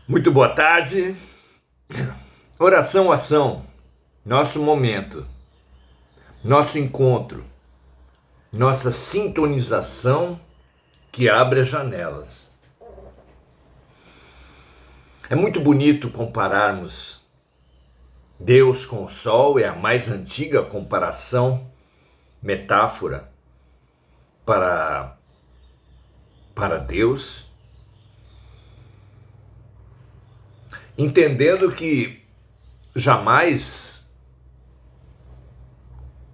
Muito boa tarde. Oração, ação, nosso momento, nosso encontro, nossa sintonização que abre as janelas. É muito bonito compararmos Deus com o sol, é a mais antiga comparação, metáfora para Deus, entendendo que jamais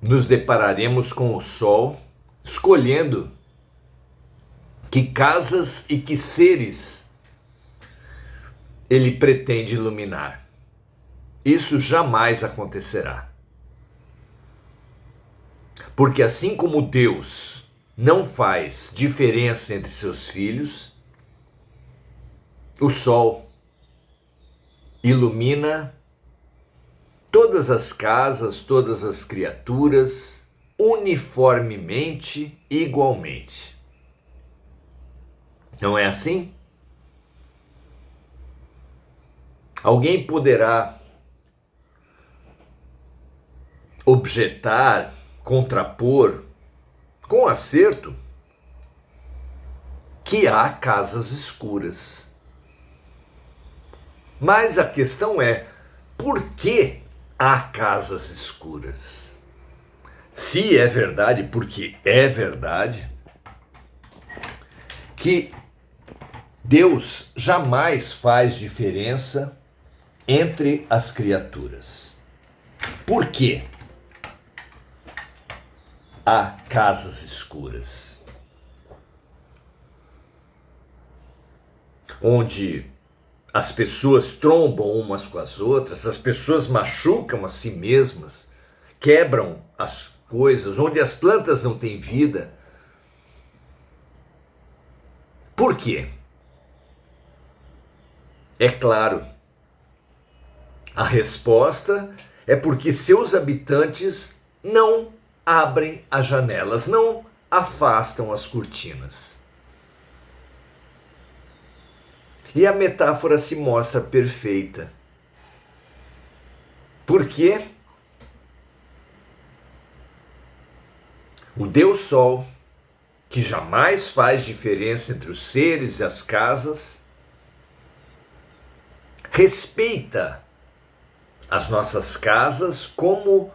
nos depararemos com o sol, escolhendo que casas e que seres ele pretende iluminar. Isso jamais acontecerá. Porque assim como Deus não faz diferença entre seus filhos, o sol ilumina todas as casas, todas as criaturas, uniformemente, igualmente. Não é assim? Alguém poderá objetar, contrapor, com acerto, que há casas escuras. Mas a questão é, por que há casas escuras? Se é verdade, porque é verdade, que Deus jamais faz diferença entre as criaturas. Por quê? Há casas escuras, onde as pessoas trombam umas com as outras, as pessoas machucam a si mesmas, quebram as coisas, onde as plantas não têm vida. Por quê? É claro, a resposta é porque seus habitantes não abrem as janelas, não afastam as cortinas. E a metáfora se mostra perfeita. Por quê? O Deus Sol, que jamais faz diferença entre os seres e as casas, respeita as nossas casas como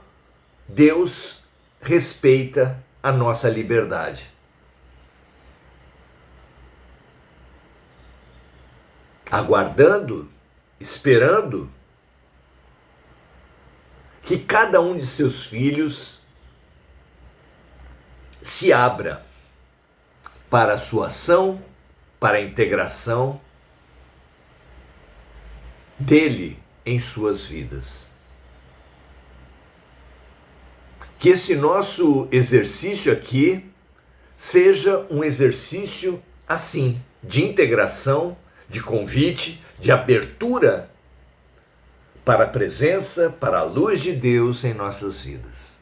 Deus respeita a nossa liberdade. Aguardando, esperando que cada um de seus filhos se abra para a sua ação, para a integração dele em suas vidas. Que esse nosso exercício aqui seja um exercício assim, de integração, de convite, de abertura para a presença, para a luz de Deus em nossas vidas.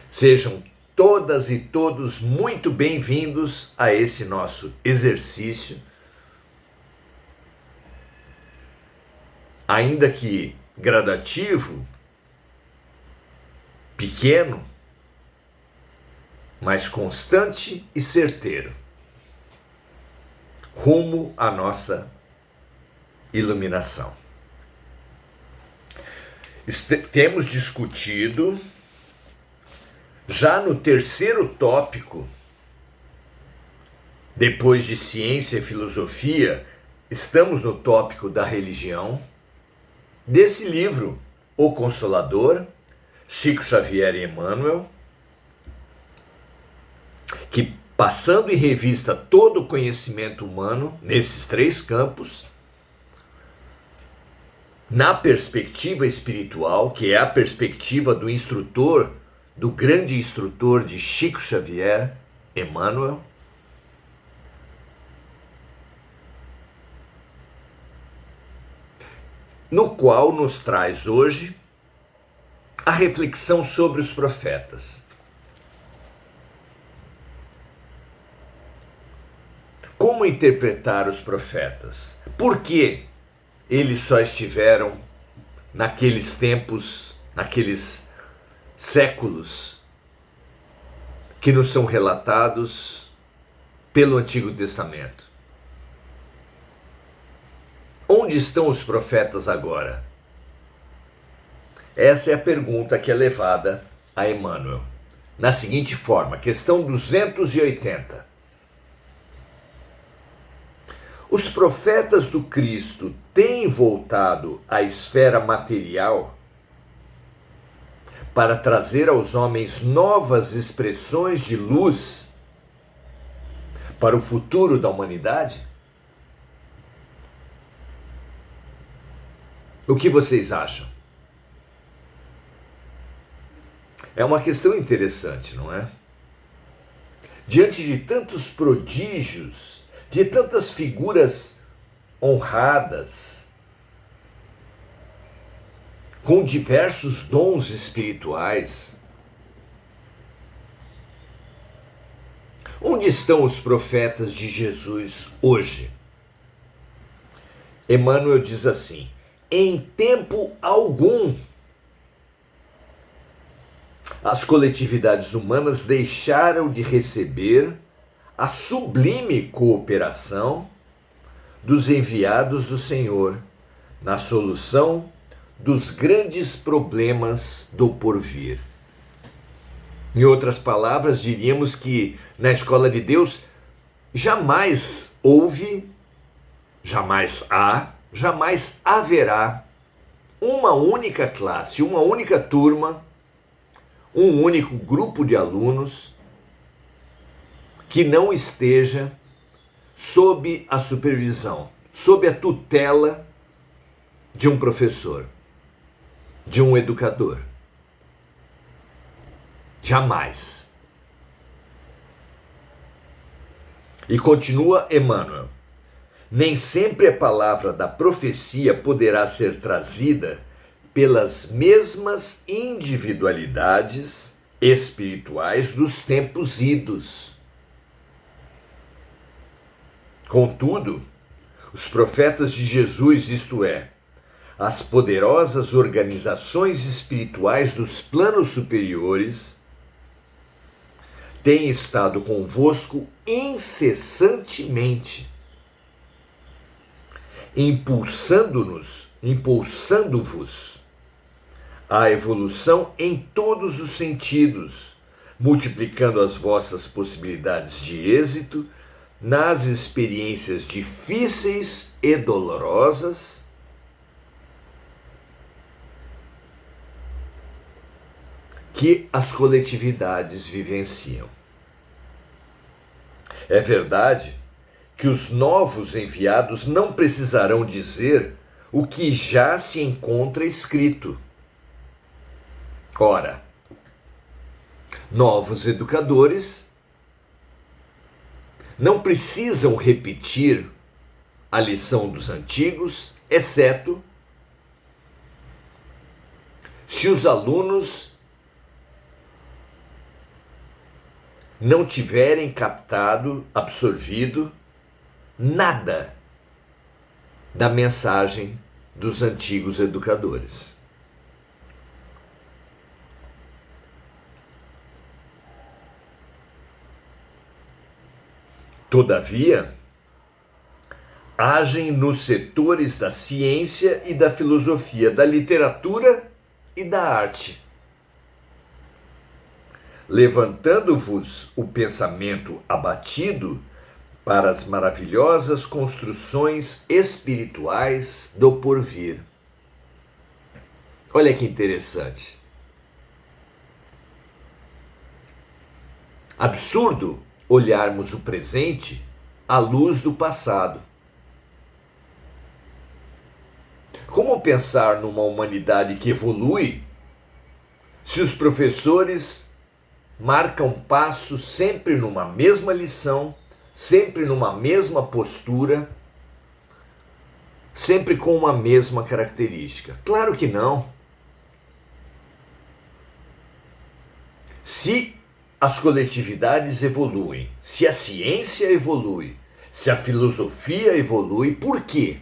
Sejam todas e todos muito bem-vindos a esse nosso exercício, ainda que gradativo, pequeno, mas constante e certeiro, rumo à nossa iluminação. Temos discutido, já no terceiro tópico, depois de ciência e filosofia, estamos no tópico da religião, desse livro, O Consolador, Chico Xavier e Emmanuel, que, passando em revista todo o conhecimento humano nesses três campos, na perspectiva espiritual, que é a perspectiva do instrutor, do grande instrutor de Chico Xavier, Emmanuel, no qual nos traz hoje a reflexão sobre os profetas. Como interpretar os profetas? Por que eles só estiveram naqueles tempos, naqueles séculos que nos são relatados pelo Antigo Testamento? Onde estão os profetas agora? Essa é a pergunta que é levada a Emmanuel. Na seguinte forma, questão 280. Os profetas do Cristo têm voltado à esfera material para trazer aos homens novas expressões de luz para o futuro da humanidade? O que vocês acham? É uma questão interessante, não é? Diante de tantos prodígios, de tantas figuras honradas, com diversos dons espirituais, onde estão os profetas de Jesus hoje? Emmanuel diz assim: em tempo algum, as coletividades humanas deixaram de receber a sublime cooperação dos enviados do Senhor na solução dos grandes problemas do porvir. Em outras palavras, diríamos que na escola de Deus jamais houve, jamais há, jamais haverá uma única classe, uma única turma, um único grupo de alunos que não esteja sob a supervisão, sob a tutela de um professor, de um educador. Jamais. E continua Emmanuel: nem sempre a palavra da profecia poderá ser trazida pelas mesmas individualidades espirituais dos tempos idos. Contudo, os profetas de Jesus, isto é, as poderosas organizações espirituais dos planos superiores, têm estado convosco incessantemente, impulsando-vos à evolução em todos os sentidos, multiplicando as vossas possibilidades de êxito nas experiências difíceis e dolorosas que as coletividades vivenciam. É verdade que os novos enviados não precisarão dizer o que já se encontra escrito. Ora, novos educadores não precisam repetir a lição dos antigos, exceto se os alunos não tiverem captado, absorvido nada da mensagem dos antigos educadores. Todavia, agem nos setores da ciência e da filosofia, da literatura e da arte, levantando-vos o pensamento abatido para as maravilhosas construções espirituais do porvir. Olha que interessante. Absurdo olharmos o presente à luz do passado. Como pensar numa humanidade que evolui se os professores marcam passo sempre numa mesma lição, sempre numa mesma postura, sempre com uma mesma característica? Claro que não. Se as coletividades evoluem, se a ciência evolui, se a filosofia evolui, por quê?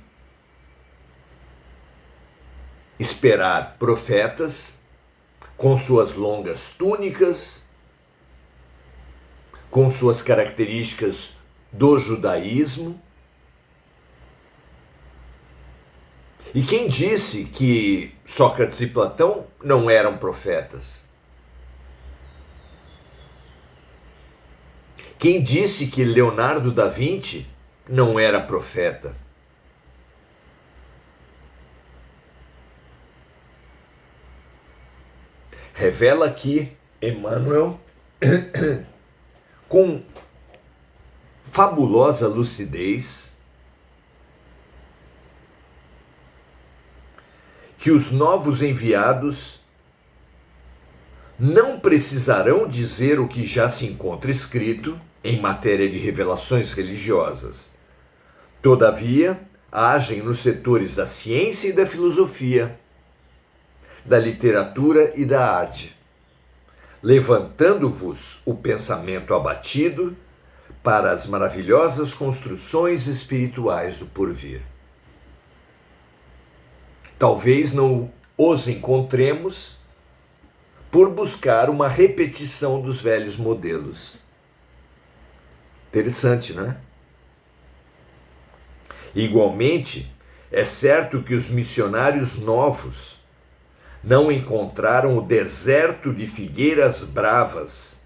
esperar profetas com suas longas túnicas, com suas características do judaísmo. E quem disse que Sócrates e Platão não eram profetas? Quem disse que Leonardo da Vinci não era profeta? Revela aqui Emmanuel com fabulosa lucidez que os novos enviados não precisarão dizer o que já se encontra escrito em matéria de revelações religiosas. Todavia, agem nos setores da ciência e da filosofia, da literatura e da arte, levantando-vos o pensamento abatido para as maravilhosas construções espirituais do porvir. Talvez não os encontremos por buscar uma repetição dos velhos modelos. Interessante, não é? Igualmente, é certo que os missionários novos não encontraram o deserto de figueiras bravas,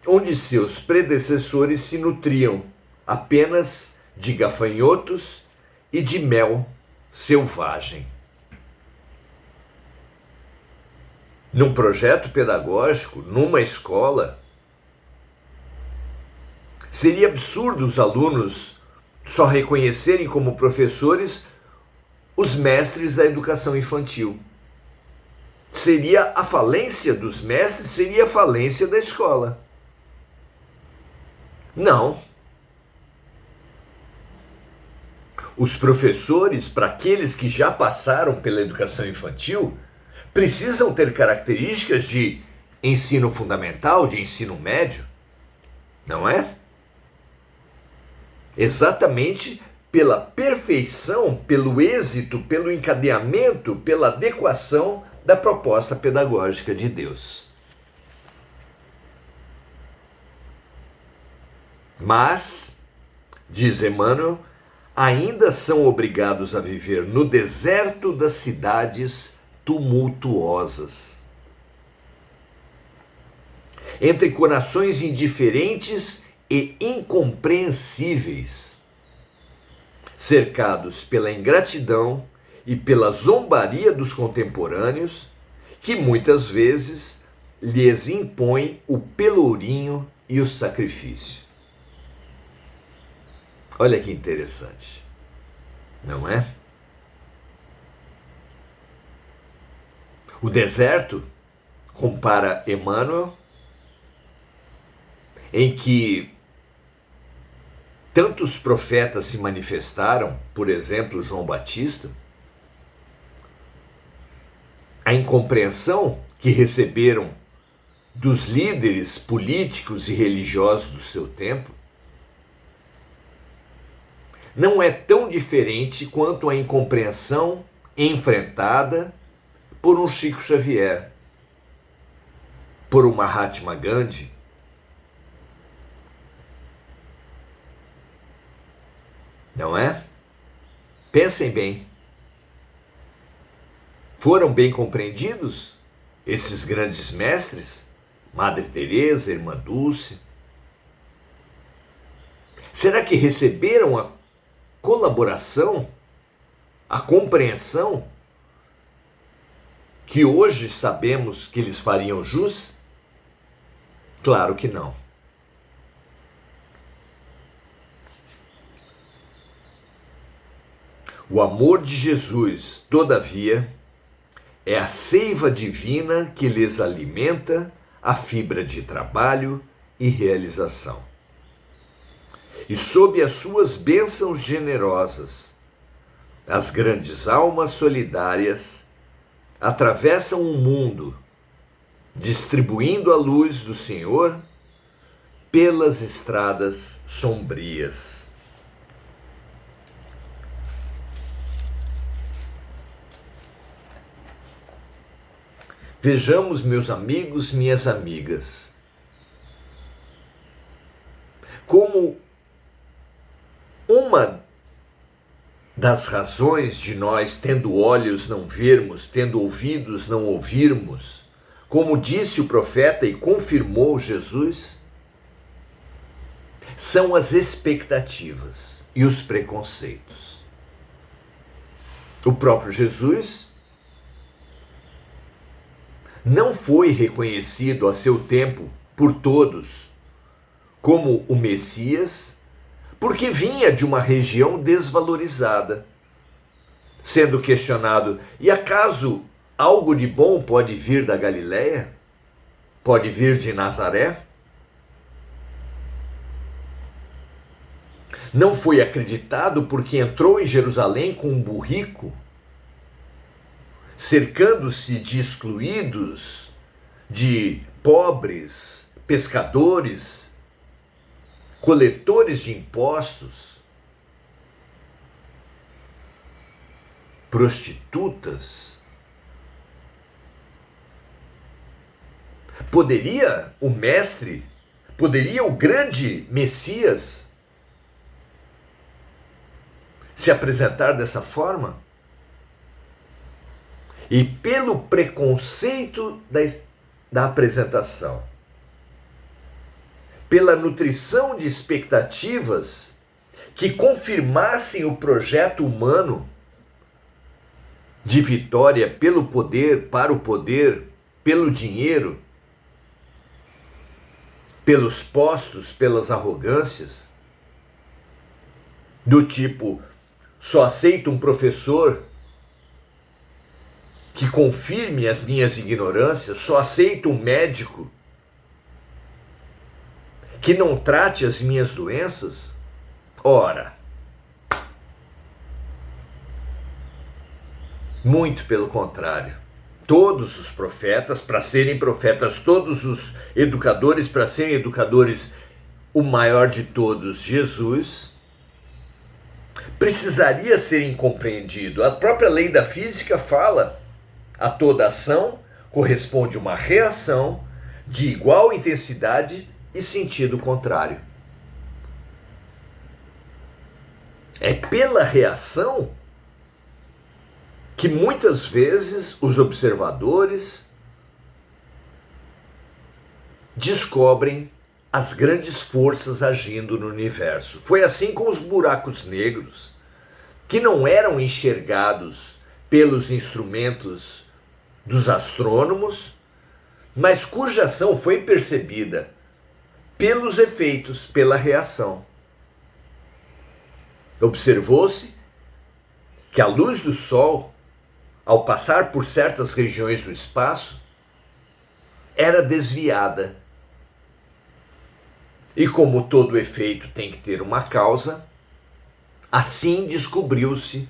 onde seus predecessores se nutriam apenas de gafanhotos e de mel selvagem. Num projeto pedagógico, numa escola, seria absurdo os alunos só reconhecerem como professores os mestres da educação infantil. Seria a falência dos mestres, seria a falência da escola. Não. Os professores, para aqueles que já passaram pela educação infantil, precisam ter características de ensino fundamental, de ensino médio, não é? Exatamente pela perfeição, pelo êxito, pelo encadeamento, pela adequação da proposta pedagógica de Deus. Mas, diz Emmanuel, ainda são obrigados a viver no deserto das cidades tumultuosas, entre corações indiferentes e incompreensíveis, cercados pela ingratidão e pela zombaria dos contemporâneos, que muitas vezes lhes impõem o pelourinho e o sacrifício. Olha que interessante, não é? O deserto, compara Emmanuel, em que tantos profetas se manifestaram, por exemplo, João Batista, a incompreensão que receberam dos líderes políticos e religiosos do seu tempo, não é tão diferente quanto a incompreensão enfrentada por um Chico Xavier, por um Mahatma Gandhi, não é? Pensem bem. Foram bem compreendidos esses grandes mestres? Madre Teresa, Irmã Dulce? Será que receberam a colaboração, a compreensão que hoje sabemos que eles fariam jus? Claro que não. O amor de Jesus, todavia, é a seiva divina que lhes alimenta a fibra de trabalho e realização. E sob as suas bênçãos generosas, as grandes almas solidárias atravessam o mundo, distribuindo a luz do Senhor pelas estradas sombrias. Vejamos, meus amigos, minhas amigas, como uma das razões de nós, tendo olhos, não vermos, tendo ouvidos, não ouvirmos, como disse o profeta e confirmou Jesus, são as expectativas e os preconceitos. O próprio Jesus não foi reconhecido a seu tempo por todos como o Messias, porque vinha de uma região desvalorizada, sendo questionado: e acaso algo de bom pode vir da Galileia? Pode vir de Nazaré? Não foi acreditado porque entrou em Jerusalém com um burrico, cercando-se de excluídos, de pobres, pescadores, coletores de impostos, prostitutas. Poderia o mestre, poderia o grande Messias se apresentar dessa forma? E pelo preconceito da apresentação, pela nutrição de expectativas que confirmassem o projeto humano de vitória pelo poder, para o poder, pelo dinheiro, pelos postos, pelas arrogâncias, do tipo: só aceito um professor que confirme as minhas ignorâncias, só aceito um médico que não trate as minhas doenças? Ora, muito pelo contrário. Todos os profetas, para serem profetas, todos os educadores, para serem educadores, o maior de todos, Jesus, precisaria ser incompreendido. A própria lei da física fala: a toda ação corresponde uma reação de igual intensidade e sentido contrário. É pela reação que muitas vezes os observadores descobrem as grandes forças agindo no universo. Foi assim com os buracos negros, que não eram enxergados pelos instrumentos dos astrônomos, mas cuja ação foi percebida pelos efeitos, pela reação. Observou-se que a luz do Sol, ao passar por certas regiões do espaço, era desviada. E como todo efeito tem que ter uma causa, assim descobriu-se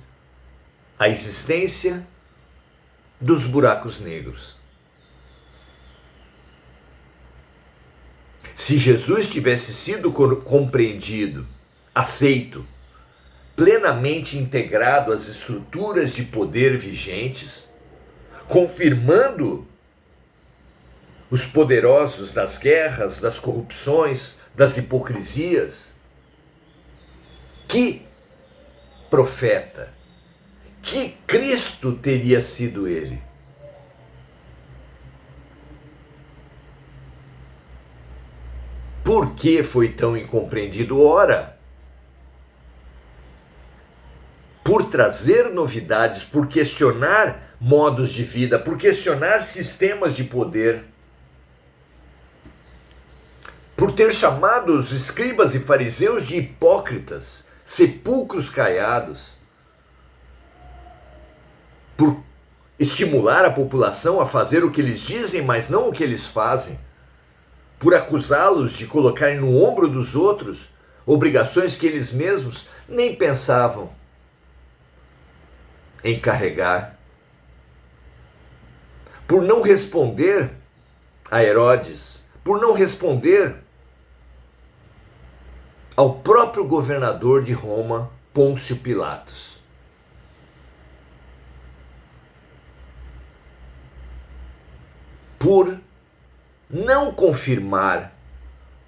a existência dos buracos negros. Se Jesus tivesse sido compreendido, aceito, plenamente integrado às estruturas de poder vigentes, confirmando os poderosos das guerras, das corrupções, das hipocrisias, que profeta, que Cristo teria sido ele? Por que foi tão incompreendido? Ora, por trazer novidades, por questionar modos de vida, por questionar sistemas de poder, por ter chamado os escribas e fariseus de hipócritas, sepulcros caiados, por estimular a população a fazer o que eles dizem, mas não o que eles fazem, por acusá-los de colocarem no ombro dos outros obrigações que eles mesmos nem pensavam em carregar, por não responder a Herodes, por não responder ao próprio governador de Roma, Pôncio Pilatos. por não confirmar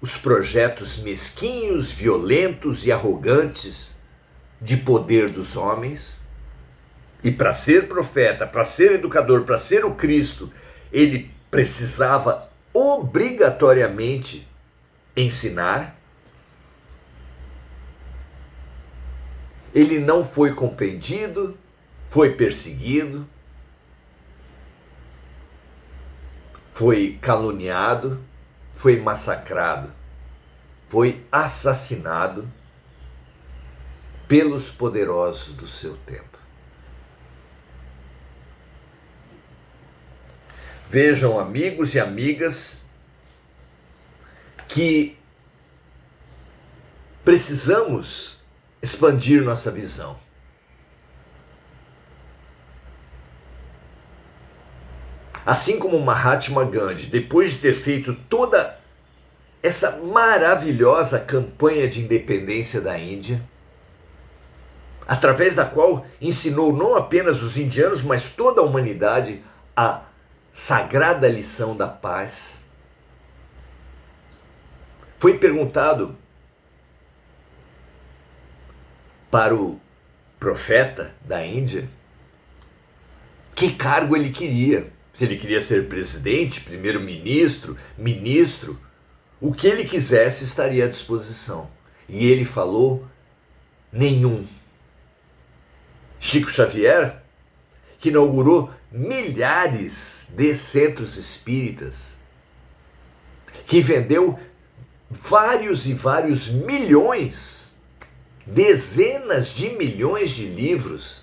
os projetos mesquinhos, violentos e arrogantes de poder dos homens. E para ser profeta, para ser educador, para ser o Cristo, ele precisava obrigatoriamente ensinar. Ele não foi compreendido, foi perseguido, foi caluniado, foi massacrado, foi assassinado pelos poderosos do seu tempo. Vejam, amigos e amigas, que precisamos expandir nossa visão. Assim como Mahatma Gandhi, depois de ter feito toda essa maravilhosa campanha de independência da Índia, através da qual ensinou não apenas os indianos, mas toda a humanidade a sagrada lição da paz, foi perguntado para o profeta da Índia que cargo ele queria. Se ele queria ser presidente, primeiro-ministro, ministro, o que ele quisesse estaria à disposição. E ele falou: nenhum. Chico Xavier, que inaugurou milhares de centros espíritas, que vendeu vários e vários milhões, dezenas de milhões de livros,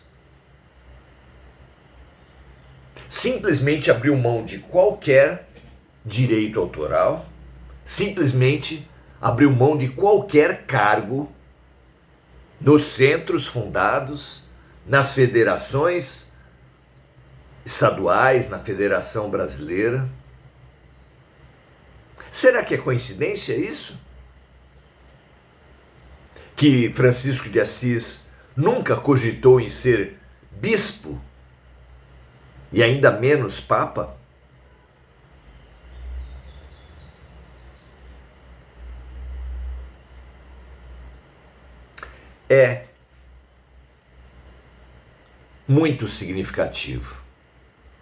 simplesmente abriu mão de qualquer direito autoral, simplesmente abriu mão de qualquer cargo nos centros fundados, nas federações estaduais, na Federação Brasileira. Será que é coincidência isso? Que Francisco de Assis nunca cogitou em ser bispo e ainda menos papa? É muito significativo.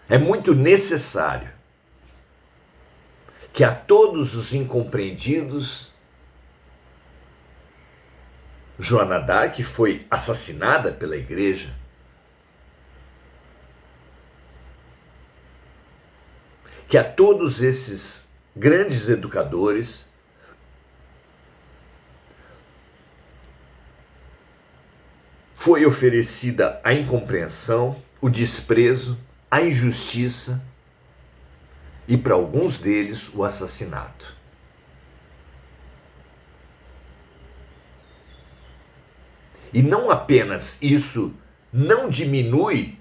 É muito necessário que a todos os incompreendidos, Joana d'Arc foi assassinada pela igreja, que a todos esses grandes educadores foi oferecida a incompreensão, o desprezo, a injustiça e, para alguns deles, o assassinato. E não apenas isso não diminui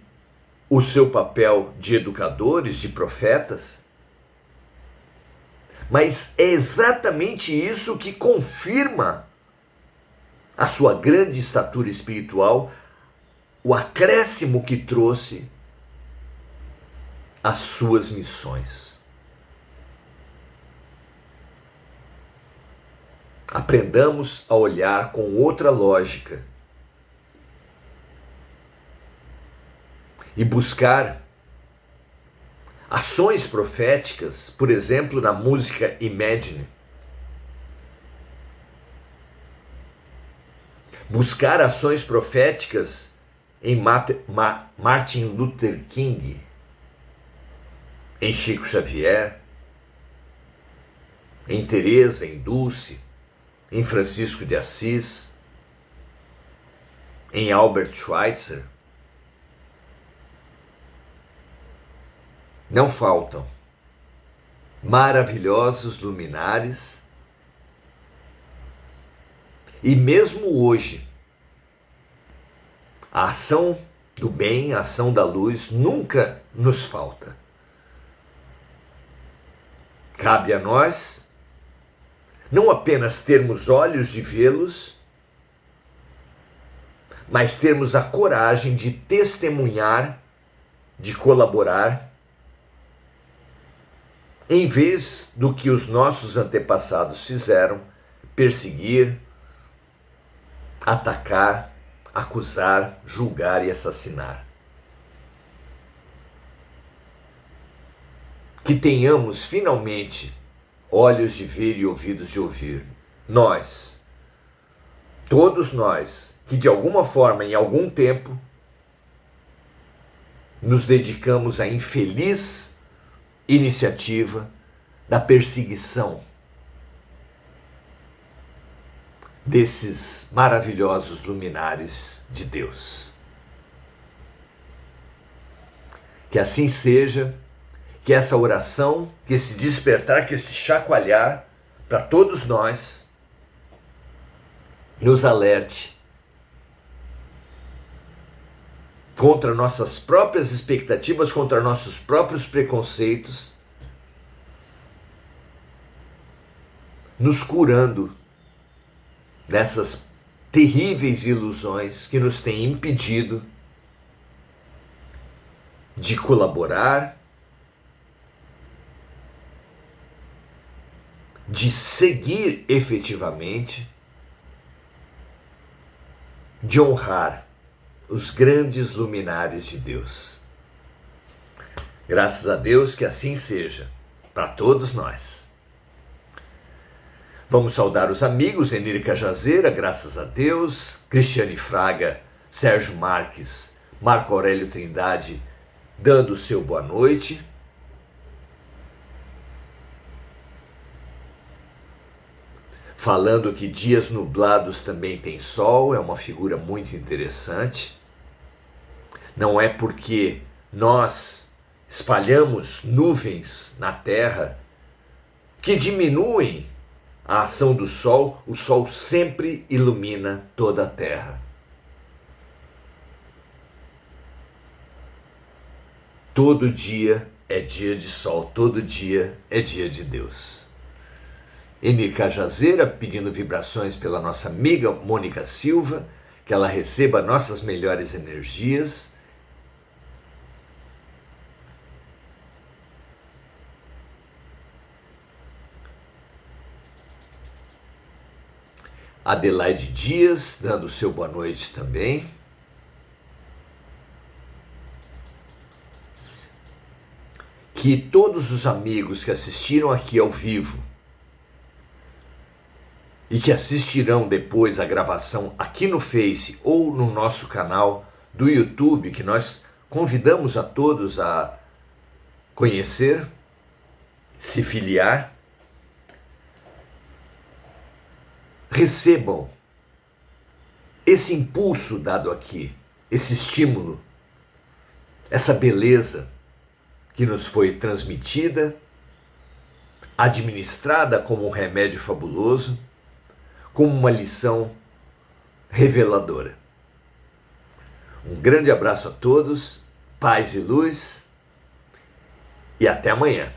o seu papel de educadores, de profetas, mas é exatamente isso que confirma a sua grande estatura espiritual, o acréscimo que trouxe às suas missões. Aprendamos a olhar com outra lógica e buscar ações proféticas, por exemplo, na música Imagine. Buscar ações proféticas em Martin Luther King, em Chico Xavier, em Teresa, em Dulce, em Francisco de Assis, em Albert Schweitzer. Não faltam maravilhosos luminares, e mesmo hoje, a ação do bem, a ação da luz nunca nos falta. Cabe a nós não apenas termos olhos de vê-los, mas termos a coragem de testemunhar, de colaborar em vez do que os nossos antepassados fizeram, perseguir, atacar, acusar, julgar e assassinar. Que tenhamos finalmente olhos de ver e ouvidos de ouvir. Nós, todos nós, que de alguma forma, em algum tempo, nos dedicamos à infeliz iniciativa da perseguição desses maravilhosos luminares de Deus. Que assim seja, que essa oração, que esse despertar, que esse chacoalhar para todos nós nos alerte contra nossas próprias expectativas, contra nossos próprios preconceitos, nos curando dessas terríveis ilusões que nos têm impedido de colaborar, de seguir efetivamente, de honrar os grandes luminares de Deus. Graças a Deus que assim seja para todos nós. Vamos saudar os amigos, Enir Cajazeira, graças a Deus, Cristiane Fraga, Sérgio Marques, Marco Aurélio Trindade, dando o seu boa noite. Falando que dias nublados também tem sol, é uma figura muito interessante. Não é porque nós espalhamos nuvens na Terra que diminuem a ação do sol, o sol sempre ilumina toda a Terra. Todo dia é dia de sol, todo dia é dia de Deus. Enir Cajazeira pedindo vibrações pela nossa amiga Mônica Silva, que ela receba nossas melhores energias. Adelaide Dias dando o seu boa noite também. Que todos os amigos que assistiram aqui ao vivo e que assistirão depois a gravação aqui no Face ou no nosso canal do YouTube, que nós convidamos a todos a conhecer, se filiar, recebam esse impulso dado aqui, esse estímulo, essa beleza que nos foi transmitida, administrada como um remédio fabuloso, como uma lição reveladora. Um grande abraço a todos, paz e luz, e até amanhã.